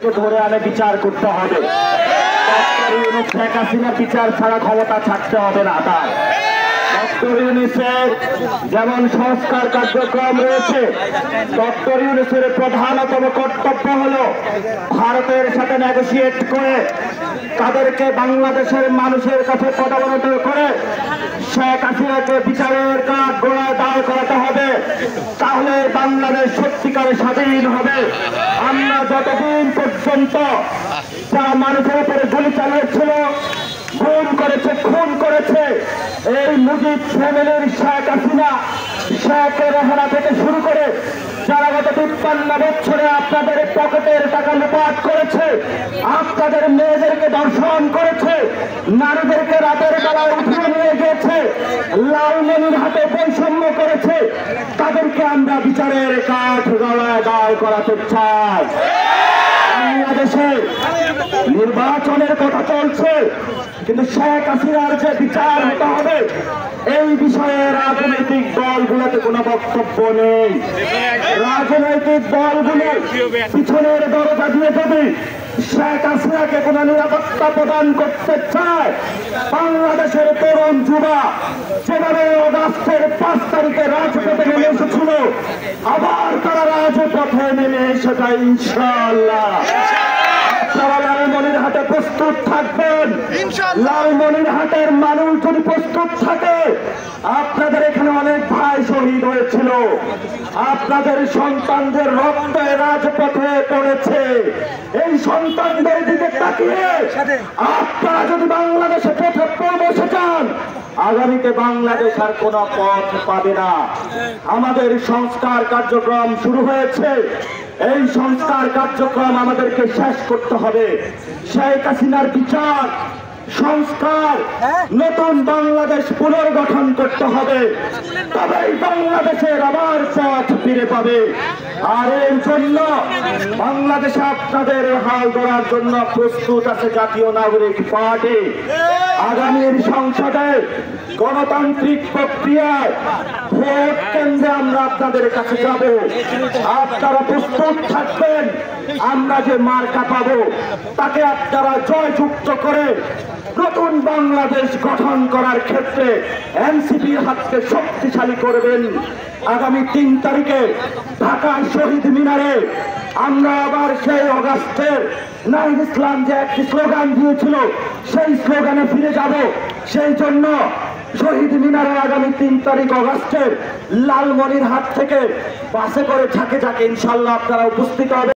ধরে আনে বিচার করতে হবে। শেখ হাসিনা বিচার ছাড়া ক্ষমতা ছাড়তে হবে না। তার ডক্টর ইউনূসের যেমন সংস্কার কার্যক্রম রয়েছে, ডক্টর ইউনূসের প্রধানতম কর্তব্য হলো ভারতের সাথে নেগোসিয়েট করে তাদেরকে বাংলাদেশের মানুষের কাছে পদাবনত করে শেখ হাসিনাকে বিচারের কাঠ গোড়ায় দাঁড় করাতে হবে। তাহলে বাংলাদেশ সত্যিকারে স্বাধীন হবে। আমরা যতদিন পর্যন্ত যারা মানুষের উপরে গুলি চালিয়েছিল, খুন করেছে এই মুজিব ফ্যামিলির শেখ হাসিনা, শেখ রেহানা থেকে শুরু করে যারা গত ৫৩ বছরে আপনাদের পকেটের টাকা লুপাট করেছে, আপনাদের মেয়েদেরকে ধর্ষণ করেছে, নারীদেরকে রাতের বেলায় উঠিয়ে নিয়ে গিয়েছে, লালমনির হাতে বৈষম্য করেছে, তাদেরকে আমরা বিচারের কাঠ গলায় দাঁড় করাতে চাই। বাংলাদেশে নির্বাচনের কথা চলছে, কিন্তু শেখ হাসিনার যে বিচার হতে হবে এই বিষয়ে রাজনৈতিক দলগুলোতে কোনো বক্তব্য নেই। রাজনৈতিক দলগুলো পিছনের দরজা দিয়ে যদি শেখ হাসিনাকে কোন নিরাপত্তা প্রদান করতে চায়, বাংলাদেশের তরুণ যুবা যেভাবে আগস্টের ৫ তারিখে রাজপথে নেমে এসেছিল, আবার তারা রাজপথে নেমে এসেছে ইনশাআল্লাহ। আপনারা লালমনিরহাটে প্রস্তুত থাকবেন। লালমনিরহাটের মানুষ যদি প্রস্তুত থাকে, আপনাদের এখানে অনেক ভাই শহীদ হয়েছিল, আপনাদের সন্তানদের রক্তে রাজপথে পড়েছে। এই সন্তানদের দিকে তাকিয়ে আপনারা যদি বাংলাদেশে পথে বসে যান, আগামীতে বাংলাদেশ আর কোন পথ পাবে না। আমাদের সংস্কার কার্যক্রম শুরু হয়েছে, এই সংস্কার কার্যক্রম আমাদেরকে শেষ করতে হবে। শেখ হাসিনার বিচার, সংস্কার, নতুন বাংলাদেশ পুনর্গঠন করতে হবে, তবেই বাংলাদেশের আবার পথ ফিরে পাবে। আর এর জন্য বাংলাদেশে আপনাদের হাল ধরার জন্য প্রস্তুত আছে জাতীয় নাগরিক পার্টি। আগামীর সংসদে গণতান্ত্রিক প্রক্রিয়ায় ভোট কেন্দ্রে আমরা আপনাদের কাছে যাব। আপনারা প্রস্তুত থাকবেন। আমরা যে মার্কা পাবো তাকে আপনারা জয়যুক্ত করে নতুন বাংলাদেশ গঠন করার ক্ষেত্রে এনসিপির হাতকে শক্তিশালী করবেন। আগামী ৩ তারিখে ঢাকার শহীদ মিনারে আমরা আবার সেই আগস্টের নাহিদ ইসলাম যে একটি স্লোগান দিয়েছিল, সেই স্লোগানে ফিরে যাব। সেই জন্য শহীদ মিনারে আগামী ৩ তারিখ আগস্টের লালমনিরহাট থেকে বাসে করে ঝাঁকে ঝাঁকে ইনশাল্লাহ আপনারা উপস্থিত হবে।